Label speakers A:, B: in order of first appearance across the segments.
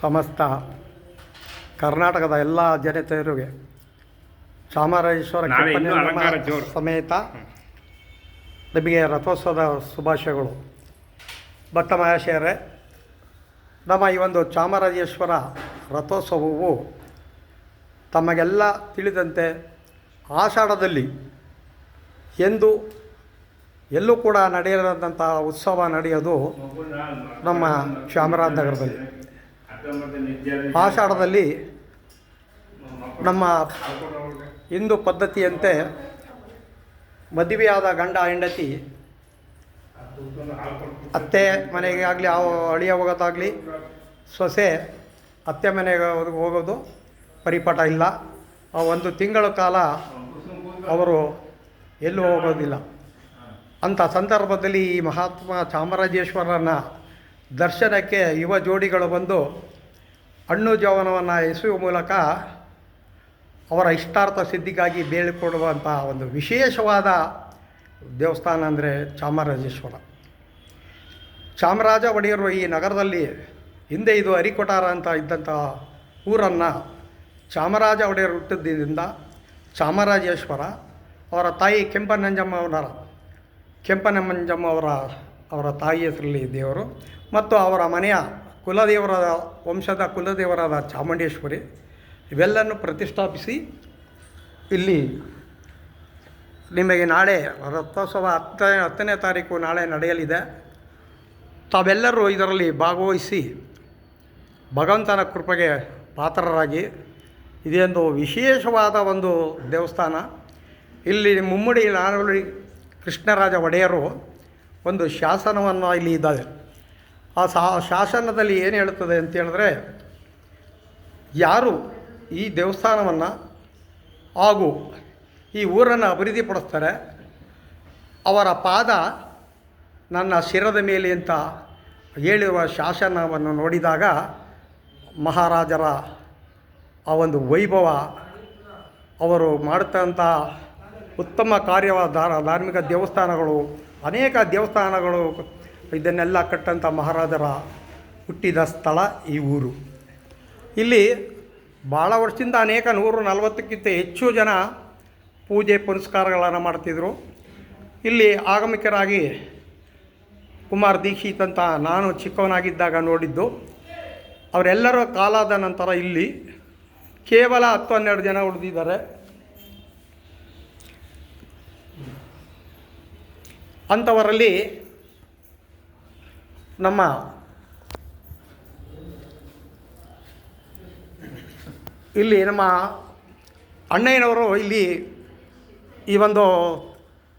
A: ಸಮಸ್ತ ಕರ್ನಾಟಕದ ಎಲ್ಲ ಜನತೆಯರಿಗೆ ಚಾಮರಾಜೇಶ್ವರ ಸಮೇತ ನಮಗೆ ರಥೋತ್ಸವದ ಶುಭಾಶಯಗಳು. ಭತ್ತ ಮಹಾಶಯರೇ, ನಮ್ಮ ಈ ಒಂದು ಚಾಮರಾಜೇಶ್ವರ ರಥೋತ್ಸವವು ತಮಗೆಲ್ಲ ತಿಳಿದಂತೆ ಆಷಾಢದಲ್ಲಿ ಎಲ್ಲೂ ಕೂಡ ನಡೆಯದಂಥ ಉತ್ಸವ ನಡೆಯೋದು ನಮ್ಮ ಚಾಮರಾಜನಗರದಲ್ಲಿ. ಆಷಾಢದಲ್ಲಿ ನಮ್ಮ ಹಿಂದೂ ಪದ್ಧತಿಯಂತೆ ಮದುವೆಯಾದ ಗಂಡ ಹೆಂಡತಿ ಅತ್ತೆ ಮನೆಗೆ ಆಗಲಿ ಅಳಿಯ ಹೋಗೋದಾಗಲಿ, ಸೊಸೆ ಅತ್ತೆ ಮನೆಗೆ ಹೋಗೋದು ಪರಿಪಾಠ ಇಲ್ಲ. ಆ ಒಂದು ತಿಂಗಳ ಕಾಲ ಅವರು ಎಲ್ಲೂ ಹೋಗೋದಿಲ್ಲ. ಅಂಥ ಸಂದರ್ಭದಲ್ಲಿ ಈ ಮಹಾತ್ಮ ಚಾಮರಾಜೇಶ್ವರನ ದರ್ಶನಕ್ಕೆ ಯುವ ಜೋಡಿಗಳು ಬಂದು ಹಣ್ಣು ಜವನವನ್ನು ಎಸೆಯುವ ಮೂಲಕ ಅವರ ಇಷ್ಟಾರ್ಥ ಸಿದ್ಧಿಗಾಗಿ ಬೇಡಿಕೊಡುವಂಥ ಒಂದು ವಿಶೇಷವಾದ ದೇವಸ್ಥಾನ ಅಂದರೆ ಚಾಮರಾಜೇಶ್ವರ. ಚಾಮರಾಜ ಒಡೆಯರು ಈ ನಗರದಲ್ಲಿ ಹಿಂದೆ ಇದು ಅರಿಕೊಟಾರ ಅಂತ ಇದ್ದಂಥ ಊರನ್ನು ಚಾಮರಾಜ ಒಡೆಯರು ಹುಟ್ಟಿದ್ದರಿಂದ ಚಾಮರಾಜೇಶ್ವರ, ಅವರ ತಾಯಿ ಕೆಂಪನಂಜಮ್ಮ ಅವರ ತಾಯಿ ಹೆಸರಲ್ಲಿ ದೇವರು, ಮತ್ತು ಅವರ ಮನೆಯ ವಂಶದ ಕುಲದೇವರಾದ ಚಾಮುಂಡೇಶ್ವರಿ ಇವೆಲ್ಲನ್ನು ಪ್ರತಿಷ್ಠಾಪಿಸಿ ಇಲ್ಲಿ ನಿಮಗೆ ನಾಳೆ ರಥೋತ್ಸವ 10ನೇ ತಾರೀಕು ನಾಳೆ ನಡೆಯಲಿದೆ. ತಾವೆಲ್ಲರೂ ಇದರಲ್ಲಿ ಭಾಗವಹಿಸಿ ಭಗವಂತನ ಕೃಪೆಗೆ ಪಾತ್ರರಾಗಿ, ಇದೊಂದು ವಿಶೇಷವಾದ ಒಂದು ದೇವಸ್ಥಾನ. ಇಲ್ಲಿ ಮುಮ್ಮಡಿ ನಾಲ್ವಡಿ ಕೃಷ್ಣರಾಜ ಒಡೆಯರು ಒಂದು ಶಾಸನವನ್ನು ಇಲ್ಲಿ ಇದ್ದಾರೆ. ಆ ಶಾಸನದಲ್ಲಿ ಏನು ಹೇಳುತ್ತದೆ ಅಂತ ಹೇಳಿದ್ರೆ, ಯಾರು ಈ ದೇವಸ್ಥಾನವನ್ನು ಹಾಗೂ ಈ ಊರನ್ನು ಅಭಿವೃದ್ಧಿಪಡಿಸ್ತಾರೆ ಅವರ ಪಾದ ನನ್ನ ಶಿರದ ಮೇಲೆ ಅಂತ ಹೇಳಿರುವ ಶಾಸನವನ್ನು ನೋಡಿದಾಗ ಮಹಾರಾಜರ ಆ ಒಂದು ವೈಭವ, ಅವರು ಮಾಡುತ್ತಂಥ ಉತ್ತಮ ಕಾರ್ಯವಾದ ಧಾರ್ಮಿಕ ದೇವಸ್ಥಾನಗಳು, ಅನೇಕ ದೇವಸ್ಥಾನಗಳು, ಇದನ್ನೆಲ್ಲ ಕಟ್ಟಂಥ ಮಹಾರಾಜರ ಹುಟ್ಟಿದ ಸ್ಥಳ ಈ ಊರು. ಇಲ್ಲಿ ಭಾಳ ವರ್ಷದಿಂದ ಅನೇಕ 140ಕ್ಕಿಂತ ಹೆಚ್ಚು ಜನ ಪೂಜೆ ಪುನಸ್ಕಾರಗಳನ್ನು ಮಾಡ್ತಿದ್ರು. ಇಲ್ಲಿ ಆಗಮಿಕರಾಗಿ ಕುಮಾರ್ ದೀಕ್ಷಿತ್ ಅಂತ ನಾನು ಚಿಕ್ಕವನಾಗಿದ್ದಾಗ ನೋಡಿದ್ದು. ಅವರೆಲ್ಲರ ಕಾಲಾದ ನಂತರ ಇಲ್ಲಿ ಕೇವಲ 10-12 ಜನ ಉಳಿದಿದ್ದಾರೆ. ಅಂಥವರಲ್ಲಿ ನಮ್ಮ ಅಣ್ಣಯ್ಯನವರು ಇಲ್ಲಿ ಈ ಒಂದು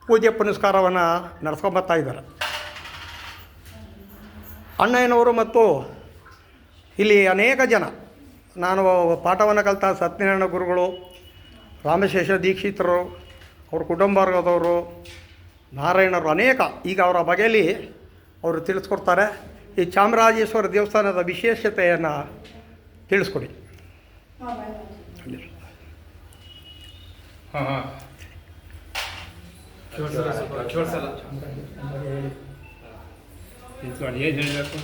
A: ಪೂಜೆ ಪುನಸ್ಕಾರವನ್ನು ನಡೆಸ್ಕೊಂಬರ್ತಾ ಇದ್ದಾರೆ. ಅಣ್ಣಯ್ಯನವರು ಮತ್ತು ಇಲ್ಲಿ ಅನೇಕ ಜನ, ನಾನು ಪಾಠವನ್ನು ಕಲಿತ ಸತ್ಯನಾರಾಯಣ ಗುರುಗಳು, ರಾಮಶೇಷ ದೀಕ್ಷಿತರು, ಅವ್ರ ಕುಟುಂಬದವರು, ನಾರಾಯಣರು, ಅನೇಕ ಈಗ ಅವರ ಬಗೆಯಲ್ಲಿ ಅವರು ತಿಳಿಸ್ಕೊಡ್ತಾರೆ. ಈ ಚಾಮರಾಜೇಶ್ವರ ದೇವಸ್ಥಾನದ ವಿಶೇಷತೆಯನ್ನು ತಿಳಿಸ್ಕೊಡಿ.
B: ಏನು ಹೇಳಬೇಕು?